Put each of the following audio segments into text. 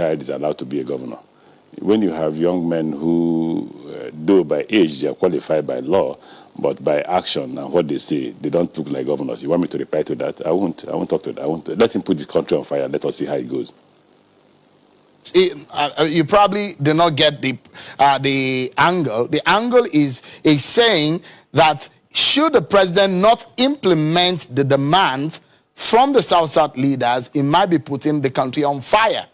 child is allowed to be a governor. When you have young men who, though by age they are qualified by law, but by action and what they say, they don't look like governors. You want me to reply to that? I won't talk to that. I won't. Let him put the country on fire. Let us see how it goes. You probably do not get the angle. The angle is saying that should the president not implement the demands from the South-South leaders, it might be putting the country on fire.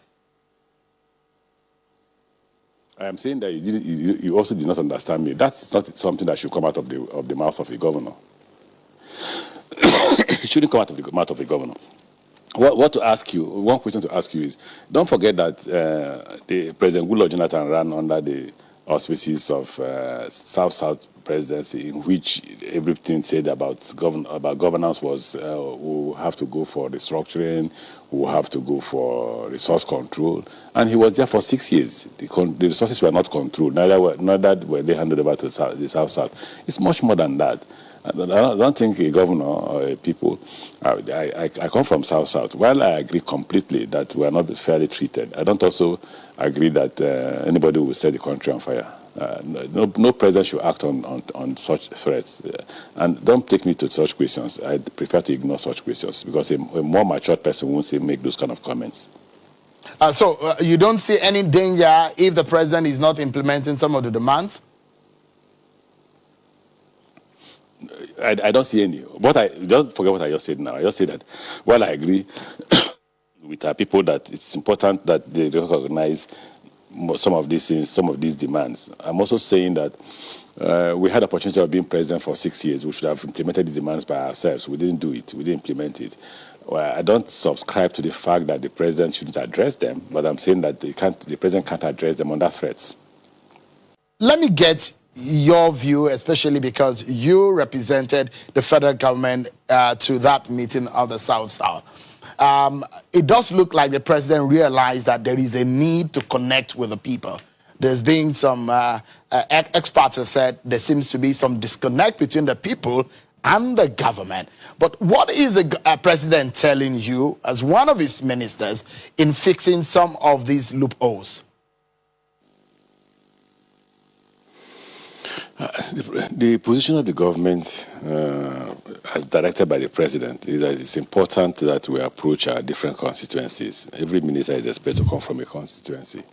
I am saying that you also did not understand me. That's not something that should come out of the mouth of a governor. It shouldn't come out of the mouth of a governor. What to ask you? One question to ask you is: don't forget that the President Goodluck Jonathan ran under the auspices of South-South presidency, in which everything said about governance was we'll have to go for restructuring, we'll have to go for resource control, and he was there for 6 years. The resources were not controlled, neither were they handed over to the South-South. It's much more than that. I don't think a governor or a people, I come from South-South. While I agree completely that we are not fairly treated, I don't also agree that anybody will set the country on fire. No president should act on such threats. And don't take me to such questions. I prefer to ignore such questions because a more mature person won't make those kind of comments. So you don't see any danger if the president is not implementing some of the demands? I don't see any. Don't forget what I just said now. I just said that while I agree with our people that it's important that they recognize some of these things, some of these demands, I'm also saying that we had the opportunity of being president for 6 years. We should have implemented these demands by ourselves. We didn't do it. We didn't implement it. Well, I don't subscribe to the fact that the president shouldn't address them, but I'm saying that the president can't address them under threats. Let me get your view, especially because you represented the federal government to that meeting of the South-South. It does look like the president realized that there is a need to connect with the people. There's been some experts have said there seems to be some disconnect between the people and the government. But what is the president telling you as one of his ministers in fixing some of these loopholes? The position of the government, as directed by the president, is that it's important that we approach our different constituencies. Every minister is expected to come from a constituency.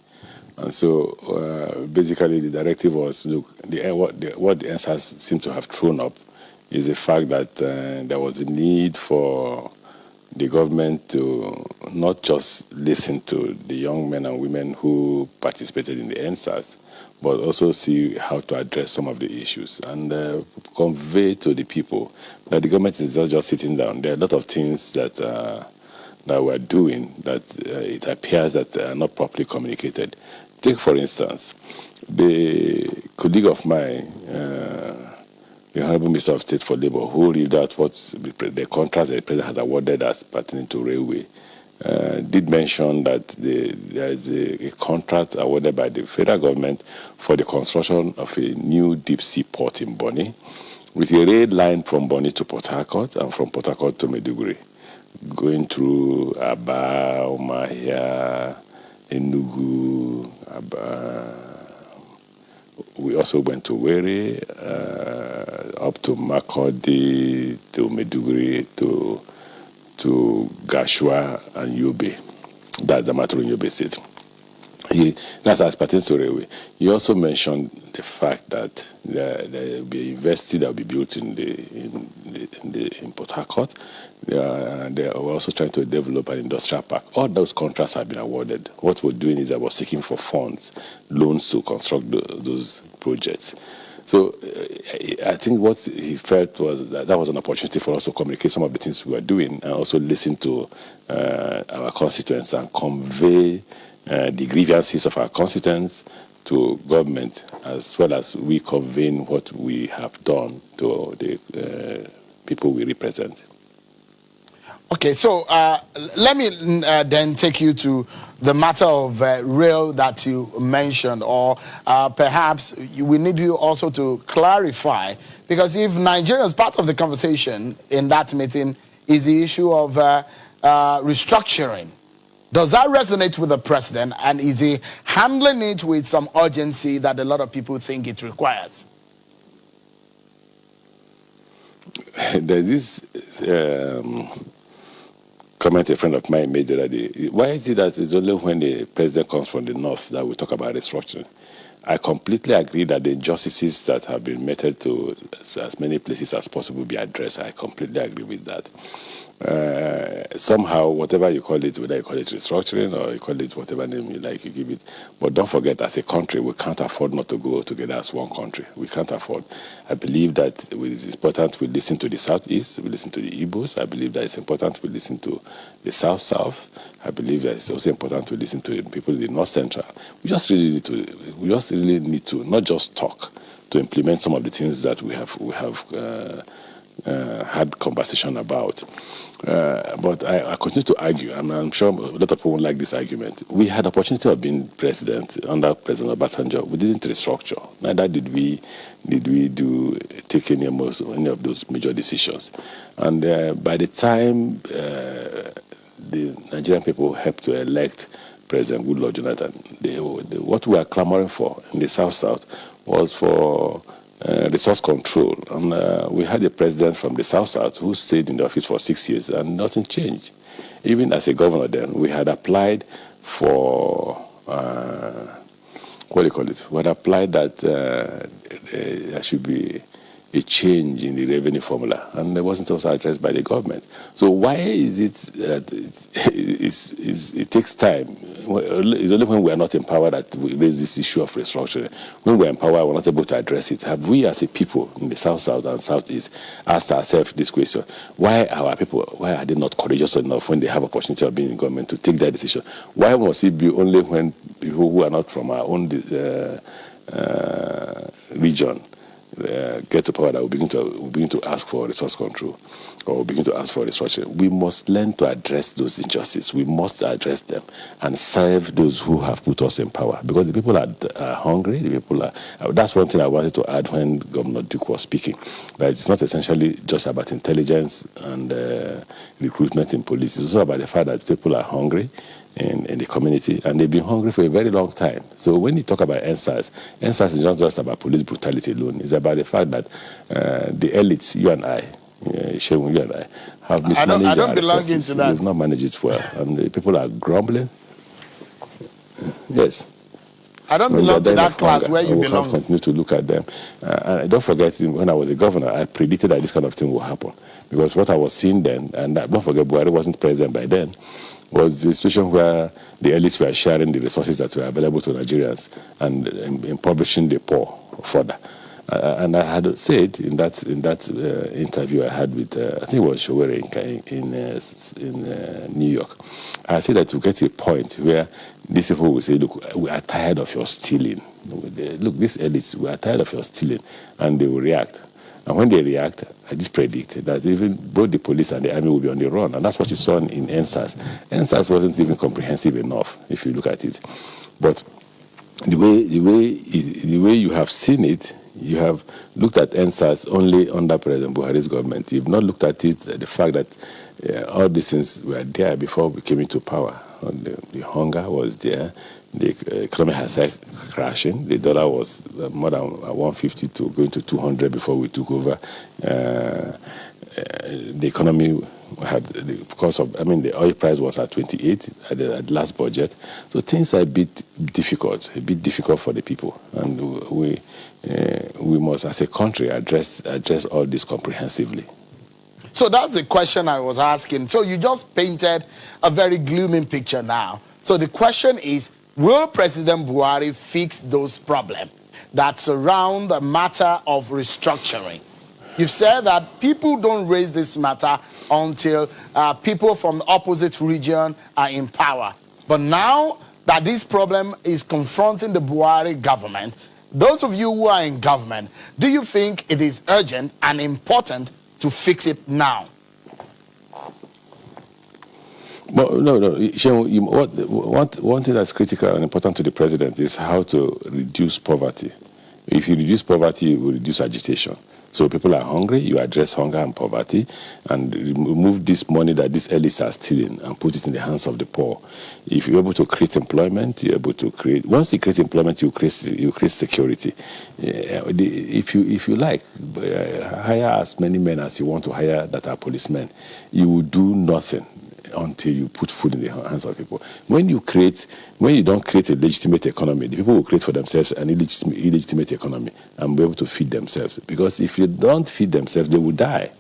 And so, basically, the directive was, look, what the answers seem to have thrown up is the fact that there was a need for the government to not just listen to the young men and women who participated in the NSAS, but also see how to address some of the issues and convey to the people that the government is not just sitting down. There are a lot of things that we're doing that it appears that are not properly communicated. Take, for instance, the colleague of mine, the Honorable Minister of State for Labour, who read out what the contracts that the President has awarded as pertaining to railway, did mention that there is a contract awarded by the federal government for the construction of a new deep-sea port in Bonny, with a rail line from Bonny to Port Harcourt and from Port Harcourt to Maiduguri, going through Aba, Umuahia, Enugu, Aba. We also went to Were, up to Makurdi, to Maiduguri, to Gashua and Yobe. That's the matter in Yobe State. That's as pertains to railway. He also mentioned the fact that there will be a university that will be built in Port Harcourt. They are also trying to develop an industrial park. All those contracts have been awarded. What we're doing is that we're seeking for funds, loans to construct those projects. So I think what he felt was that was an opportunity for us to communicate some of the things we were doing and also listen to our constituents and convey the grievances of our constituents to government, as well as we conveying what we have done to the people we represent. Okay, so let me then take you to the matter of rail that you mentioned, or perhaps we need you also to clarify, because if Nigeria is part of the conversation in that meeting is the issue of restructuring Does that resonate with the president, and is he handling it with some urgency that a lot of people think it requires? There's this comment a friend of mine made the other day. Why is it that it's only when the president comes from the north that we talk about restructuring? I completely agree that the injustices that have been meted to as many places as possible be addressed. I completely agree with that. Somehow, whatever you call it, whether you call it restructuring or you call it whatever name you like, you give it. But don't forget, as a country, we can't afford not to go together as one country. We can't afford. I believe that it is important we listen to the Southeast, we listen to the Igbos. I believe that it's important we listen to the South. I believe that it's also important to listen to the people in the North Central. We just really need to not just talk, to implement some of the things that we have had conversation about. But I continue to argue, and I'm sure a lot of people won't like this argument. We had opportunity of being president under President Obasanjo. We didn't restructure. Neither did we take any of those major decisions. And by the time the Nigerian people helped to elect President Goodluck Jonathan, what we are clamoring for in the South was for resource control. And we had a president from the South who stayed in the office for 6 years and nothing changed. Even as a governor then, we had applied for, what do you call it? We had applied that there should be a change in the revenue formula, and it wasn't also addressed by the government. So why is it that it takes time? It's only when we are not empowered that we raise this issue of restructuring. When we're empowered, we're not able to address it. Have we, as a people in the South and Southeast, asked ourselves this question? Why are they not courageous enough when they have opportunity of being in government to take that decision? Why must it be only when people who are not from our own region get to power that we begin to ask for resource control, or we begin to ask for restructuring? We must learn to address those injustices. We must address them and serve those who have put us in power, because the people are hungry. The people are. That's one thing I wanted to add when Governor Duke was speaking. That it's not essentially just about intelligence and recruitment in police. It's also about the fact that people are hungry in the community, and they've been hungry for a very long time. So when you talk about NSAS is not just about police brutality alone. It's about the fact that the elites, you and I, Shehu, you and I, have mismanaged I don't our belong resources. into that. We've not managed it well, and the people are grumbling. Yes. I don't belong to that class where you belong. We can't continue to look at them. And don't forget, when I was a governor, I predicted that this kind of thing will happen. Because what I was seeing then, and don't forget, Buhari wasn't president by then, was the situation where the elites were sharing the resources that were available to Nigerians and impoverishing the poor further. And I had said in that interview I had with, I think it was Showere in New York, I said that we get to a point where these people will say, look, we are tired of your stealing. Look, these elites, we are tired of your stealing. And they will react. And when they react, I just predict that even both the police and the army will be on the run. And that's what you saw in NSAS. NSAS wasn't even comprehensive enough, if you look at it. But the way you have seen it, you have looked at NSAS only under President Buhari's government. You've not looked at it, the fact that all these things were there before we came into power. The hunger was there. The economy has started crashing. The dollar was more than 150 to going to 200 before we took over. The economy had, the oil price was at 28 at the last budget. So things are a bit difficult for the people. And we must, as a country, address all this comprehensively. So that's the question I was asking. So you just painted a very gloomy picture now. So the question is, will President Buhari fix those problems that surround the matter of restructuring? You've said that people don't raise this matter until people from the opposite region are in power. But now that this problem is confronting the Buhari government, those of you who are in government, do you think it is urgent and important to fix it now? Well, no. One thing that's critical and important to the president is how to reduce poverty. If you reduce poverty, you will reduce agitation. So people are hungry, you address hunger and poverty, and remove this money that these elites are stealing and put it in the hands of the poor. If you're able to create employment, you're able to create. Once you create employment, you create security. If you like, hire as many men as you want to hire that are policemen. You will do nothing until you put food in the hands of people. When you don't create a legitimate economy, the people will create for themselves an illegitimate economy and be able to feed themselves. Because if you don't feed themselves, they will die.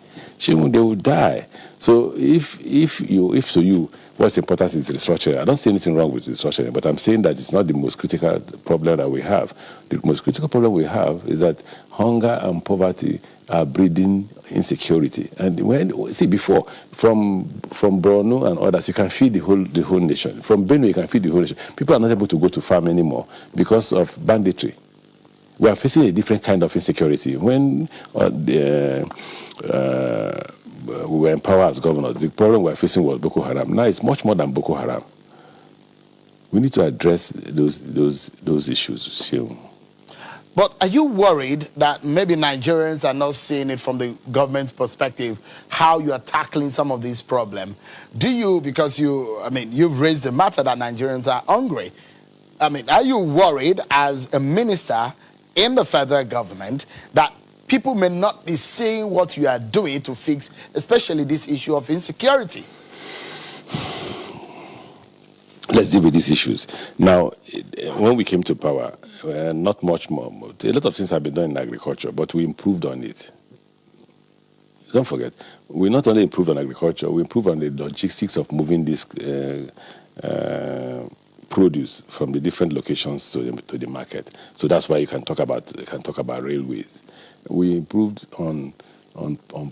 They will die. So if you, what's important is restructuring. I don't see anything wrong with restructuring, but I'm saying that it's not the most critical problem that we have. The most critical problem we have is that hunger and poverty are breeding insecurity. And before, from Borno and others, you can feed the whole nation. From Benue, you can feed the whole nation. People are not able to go to farm anymore because of banditry. We are facing a different kind of insecurity. When we were in power as governors, the problem we were facing was Boko Haram. Now it's much more than Boko Haram. We need to address those issues. But are you worried that maybe Nigerians are not seeing it from the government's perspective, how you are tackling some of these problems? Because you've raised the matter that Nigerians are hungry. Are you worried as a minister in the federal government that people may not be seeing what you are doing to fix, especially this issue of insecurity? Let's deal with these issues. Now, when we came to power, not much more. A lot of things have been done in agriculture, but we improved on it. Don't forget, we not only improved on agriculture, we improved on the logistics of moving this produce from the different locations to the market. So that's why you can talk about railways. We improved on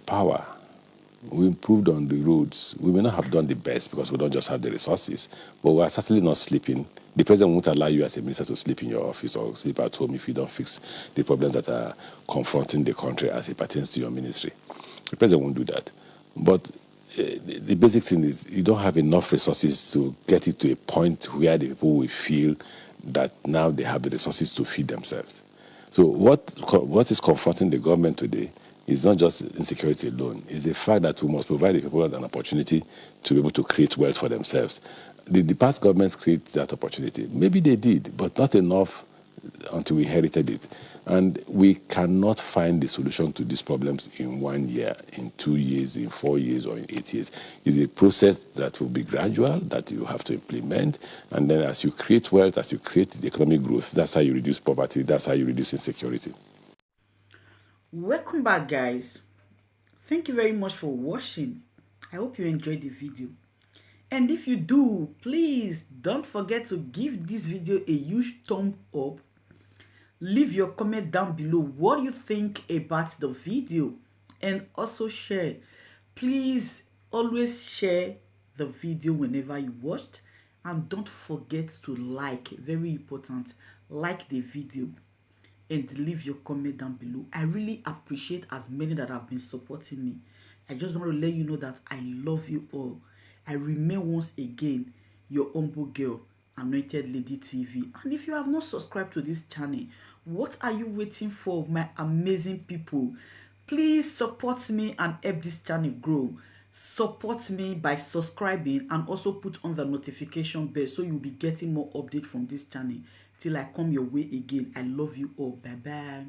power. We improved on the roads. We may not have done the best because we don't just have the resources, but we are certainly not sleeping. The president won't allow you as a minister to sleep in your office or sleep at home if you don't fix the problems that are confronting the country as it pertains to your ministry. The president won't do that. But the basic thing is you don't have enough resources to get it to a point where the people will feel that now they have the resources to feed themselves. So what is confronting the government today is not just insecurity alone. It's the fact that we must provide the people an opportunity to be able to create wealth for themselves. The past governments created that opportunity. Maybe they did, but not enough until we inherited it. And we cannot find the solution to these problems in 1 year, in 2 years, in 4 years, or in 8 years. It's a process that will be gradual, that you have to implement. And then as you create wealth, as you create the economic growth, that's how you reduce poverty, that's how you reduce insecurity. Welcome back, guys. Thank you very much for watching. I hope you enjoyed the video. And if you do, please don't forget to give this video a huge thumb up. Leave your comment down below what you think about the video, and also share. Please always share the video whenever you watched, and don't forget to like. Very important, like the video and leave your comment down below. I really appreciate as many that have been supporting me. I just want to let you know that I love you all. I remain once again your humble girl, Anointed Lady TV. And if you have not subscribed to this channel, what are you waiting for, my amazing people? Please support me and help this channel grow. Support me by subscribing and also put on the notification bell so you'll be getting more updates from this channel. Till I come your way again. I love you all. Bye bye.